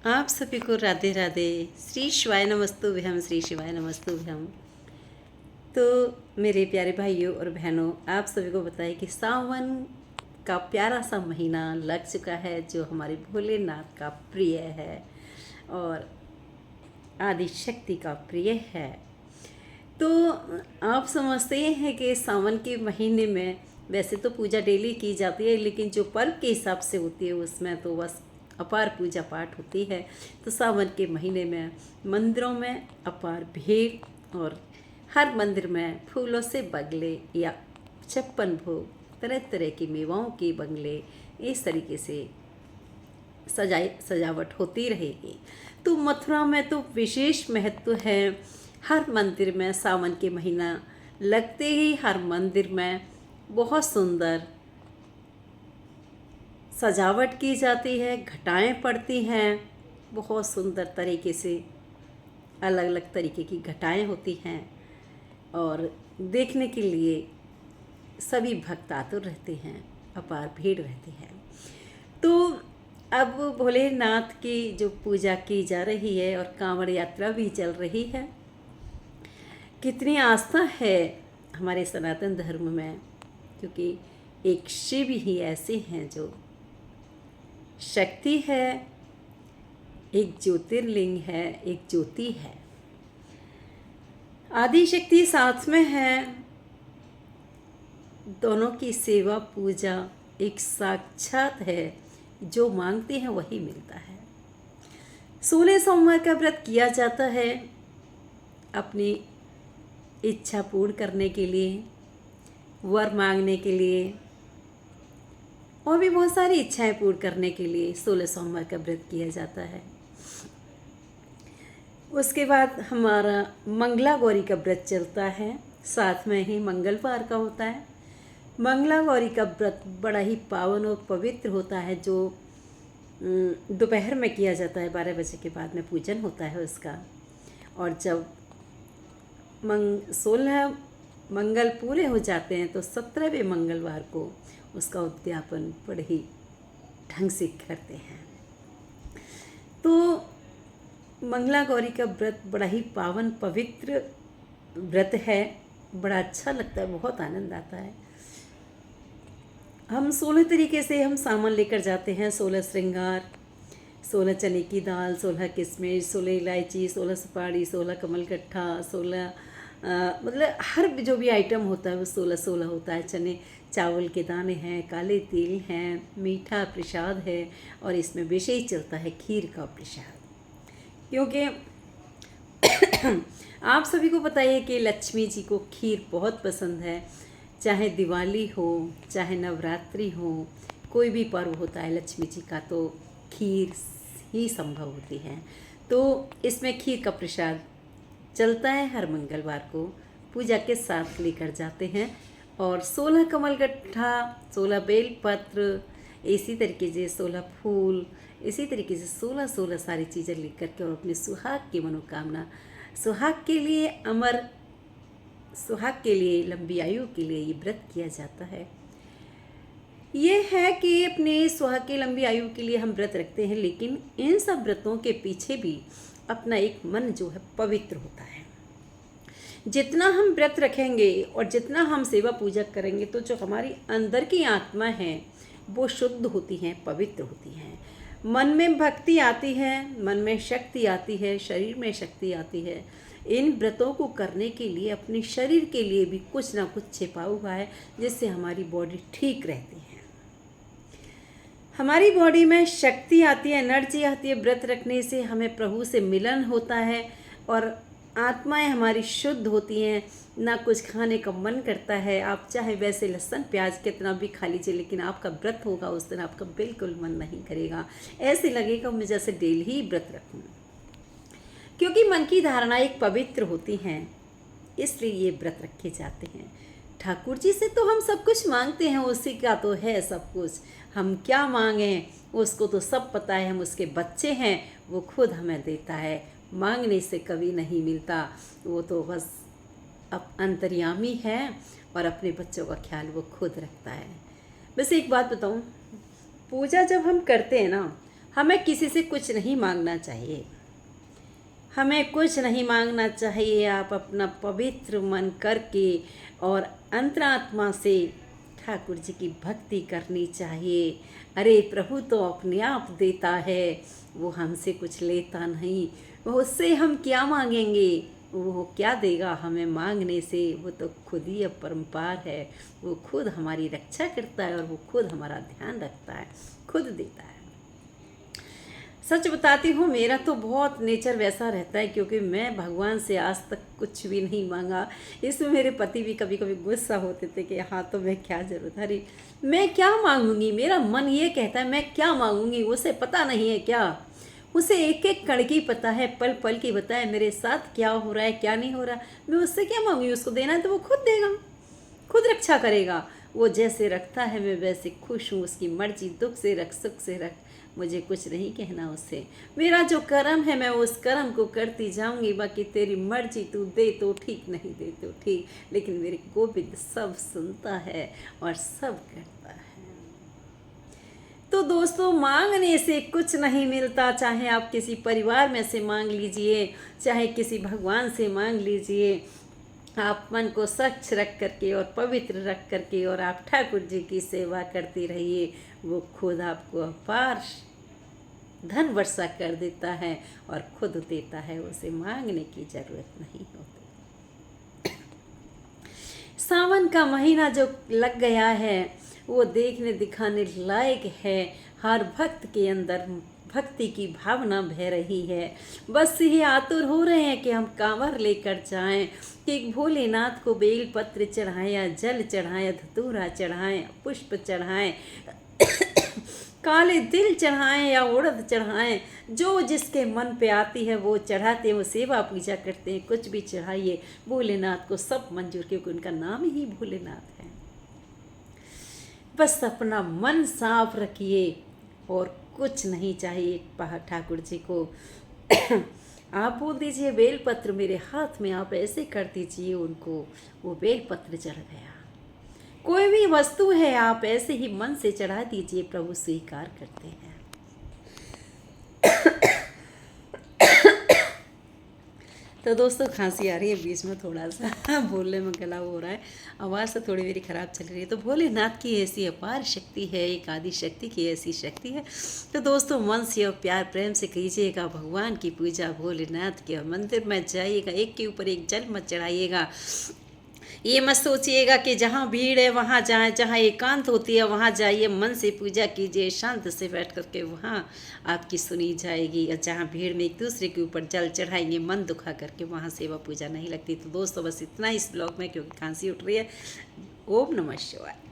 आप सभी को राधे राधे। श्री शिवाय नमस्तुभ्यम, श्री शिवाय नमस्तुभ्यम। तो मेरे प्यारे भाइयों और बहनों, आप सभी को बताएं कि सावन का प्यारा सा महीना लग चुका है, जो हमारे भोलेनाथ का प्रिय है और आदि शक्ति का प्रिय है। तो आप समझते हैं कि सावन के महीने में वैसे तो पूजा डेली की जाती है, लेकिन जो पर्व के हिसाब से होती है उसमें तो बस अपार पूजा पाठ होती है। तो सावन के महीने में मंदिरों में अपार भीड़ और हर मंदिर में फूलों से बगले या 56 भोग, तरह तरह की मेवाओं के बंगले, इस तरीके से सजावट होती रहेगी। तो मथुरा में तो विशेष महत्व है। हर मंदिर में सावन के महीना लगते ही हर मंदिर में बहुत सुंदर सजावट की जाती है, घटाएं पड़ती हैं, बहुत सुंदर तरीके से अलग अलग तरीके की घटाएं होती हैं और देखने के लिए सभी भक्त आतुर रहते हैं, अपार भीड़ रहती है। तो अब भोलेनाथ की जो पूजा की जा रही है और कांवड़ यात्रा भी चल रही है, कितनी आस्था है हमारे सनातन धर्म में, क्योंकि एक शिव ही ऐसे हैं जो शक्ति है, एक ज्योतिर्लिंग है, एक ज्योति है, आदि शक्ति साथ में है। दोनों की सेवा पूजा एक साक्षात है, जो मांगते हैं वही मिलता है। 16 सोमवार का व्रत किया जाता है अपनी इच्छा पूर्ण करने के लिए, वर मांगने के लिए और भी बहुत सारी इच्छाएं पूर्ण करने के लिए 16 सोमवार का व्रत किया जाता है। उसके बाद हमारा मंगला गौरी का व्रत चलता है, साथ में ही मंगलवार का होता है। मंगला गौरी का व्रत बड़ा ही पावन और पवित्र होता है, जो दोपहर में किया जाता है, 12 बजे के बाद में पूजन होता है उसका। और जब 16 मंगल पूरे हो जाते हैं तो 17वें मंगलवार को उसका उद्यापन बड़े ही ढंग से करते हैं। तो मंगला गौरी का व्रत बड़ा ही पावन पवित्र व्रत है, बड़ा अच्छा लगता है, बहुत आनंद आता है। हम 16 तरीके से हम सामान लेकर जाते हैं, 16 श्रृंगार, 16 चने की दाल, 16 किशमिश, 16 इलायची, 16 सुपारी, 16 कमलकट्ठा, 16 मतलब हर जो भी आइटम होता है वो 16 होता है। चने चावल के दाने हैं, काले तिल हैं, मीठा प्रसाद है और इसमें विशेष चलता है खीर का प्रसाद, क्योंकि आप सभी को पता है कि लक्ष्मी जी को खीर बहुत पसंद है। चाहे दिवाली हो, चाहे नवरात्रि हो, कोई भी पर्व होता है लक्ष्मी जी का तो खीर ही संभव होती है। तो इसमें खीर का प्रसाद चलता है, हर मंगलवार को पूजा के साथ लेकर जाते हैं। और 16 कमलगट्ठा, 16 बेलपत्र, इसी तरीके से 16 फूल, इसी तरीके से 16 सारी चीज़ें लेकर के और अपने सुहाग की मनोकामना, सुहाग के लिए अमर, सुहाग के लिए लंबी आयु के लिए ये व्रत किया जाता है। ये है कि अपने सुहाग की लंबी आयु के लिए हम व्रत रखते हैं, लेकिन इन सब व्रतों के पीछे भी अपना एक मन जो है पवित्र होता है। जितना हम व्रत रखेंगे और जितना हम सेवा पूजा करेंगे तो जो हमारी अंदर की आत्मा है वो शुद्ध होती हैं, पवित्र होती हैं। मन में भक्ति आती है, मन में शक्ति आती है, शरीर में शक्ति आती है। इन व्रतों को करने के लिए अपने शरीर के लिए भी कुछ ना कुछ छिपा हुआ है, जिससे हमारी बॉडी ठीक रहती है, हमारी बॉडी में शक्ति आती है, एनर्जी आती है। व्रत रखने से हमें प्रभु से मिलन होता है और आत्माएं हमारी शुद्ध होती हैं, ना कुछ खाने का मन करता है। आप चाहे वैसे लहसुन प्याज कितना भी खा लीजिए, लेकिन आपका व्रत होगा उस दिन आपका बिल्कुल मन नहीं करेगा, ऐसे लगेगा मैं जैसे डेली ही व्रत रखूं, क्योंकि मन की धारणा एक पवित्र होती हैं, इसलिए ये व्रत रखे जाते हैं। ठाकुर जी से तो हम सब कुछ मांगते हैं, उसी का तो है सब कुछ, हम क्या मांगें उसको तो सब पता है, हम उसके बच्चे हैं, वो खुद हमें देता है, मांगने से कभी नहीं मिलता, वो तो बस अब अंतर्यामी है और अपने बच्चों का ख्याल वो खुद रखता है। बस एक बात बताऊं, पूजा जब हम करते हैं ना हमें किसी से कुछ नहीं मांगना चाहिए, हमें कुछ नहीं मांगना चाहिए। आप अपना पवित्र मन करके और अंतरात्मा से ठाकुर जी की भक्ति करनी चाहिए। अरे प्रभु तो अपने आप देता है, वो हमसे कुछ लेता नहीं। वो उससे हम क्या मांगेंगे, वो क्या देगा हमें मांगने से। वो तो खुद ही अपरंपार है, वो खुद हमारी रक्षा करता है और वो खुद हमारा ध्यान रखता है, खुद देता है। सच बताती हूँ, मेरा तो बहुत नेचर वैसा रहता है, क्योंकि मैं भगवान से आज तक कुछ भी नहीं मांगा। इसमें मेरे पति भी कभी कभी गुस्सा होते थे कि हाँ तो मैं क्या जरूरत, अरे मैं क्या मांगूंगी, मेरा मन ये कहता है मैं क्या मांगूंगी, उसे पता नहीं है क्या, उसे एक एक कण की पता है, पल पल की पता है मेरे साथ क्या हो रहा है क्या नहीं हो रहा। मैं उससे क्या मांगूंगी, उसको देना है तो वो खुद देगा, खुद रक्षा करेगा। वो जैसे रखता है मैं वैसे खुश हूँ, उसकी मर्जी, दुख से रख सुख से रख, मुझे कुछ नहीं कहना उससे। मेरा जो कर्म है मैं उस कर्म को करती जाऊंगी, बाकी तेरी मर्जी, तू दे तो ठीक नहीं दे तो ठीक, लेकिन मेरे गोविंद सब सुनता है और सब करता है। तो दोस्तों, मांगने से कुछ नहीं मिलता, चाहे आप किसी परिवार में से मांग लीजिए, चाहे किसी भगवान से मांग लीजिए। आप मन को स्वच्छ रख करके और पवित्र रख करके और आप ठाकुर जी की सेवा करते रहिए, वो खुद आपको अपार धन वर्षा कर देता है और खुद देता है, उसे मांगने की जरूरत नहीं होती। सावन का महीना जो लग गया है वो देखने दिखाने लायक है। हर भक्त के अंदर भक्ति की भावना बह रही है। बस ये आतुर हो रहे हैं कि हम कांवर लेकर जाएं, कि भोलेनाथ को बेल पत्र चढ़ाएं या जल चढ़ाएं, धतूरा चढ़ाएं, पुष्प चढ़ाएं, काले तिल चढ़ाएं या उड़द चढ़ाएं, जो जिसके मन पे आती है वो चढ़ाते हैं, वो सेवा पूजा करते हैं। कुछ भी चढ़ाइए, भोलेनाथ को सब मंजूर, क्योंकि उनका नाम ही भोलेनाथ है। बस अपना मन साफ रखिए और कुछ नहीं चाहिए ठाकुर जी को। आप बोल दीजिए बेलपत्र मेरे हाथ में, आप ऐसे कर दीजिए उनको, वो बेलपत्र चढ़ गया। कोई भी वस्तु है आप ऐसे ही मन से चढ़ा दीजिए, प्रभु स्वीकार करते हैं। तो दोस्तों, खांसी आ रही है बीच में, थोड़ा सा बोलने में गला हो रहा है, आवाज़ तो थोड़ी मेरी ख़राब चल रही है। तो भोलेनाथ की ऐसी अपार शक्ति है, एक आदि शक्ति की ऐसी शक्ति है। तो दोस्तों, मन से और प्यार प्रेम से कीजिएगा भगवान की पूजा, भोलेनाथ के, और मंदिर में जाइएगा, एक के ऊपर एक जल मत चढ़ाइएगा। ये मत सोचिएगा कि जहाँ भीड़ है वहाँ जाएं, जहाँ एकांत होती है वहाँ जाइए, मन से पूजा कीजिए, शांत से बैठ करके, वहाँ आपकी सुनी जाएगी। और जहाँ भीड़ में एक दूसरे के ऊपर जल चढ़ाएंगे मन दुखा करके, वहाँ सेवा पूजा नहीं लगती। तो दोस्तों, बस इतना इस ब्लॉग में, क्योंकि खांसी उठ रही है। ओम नमः शिवाय।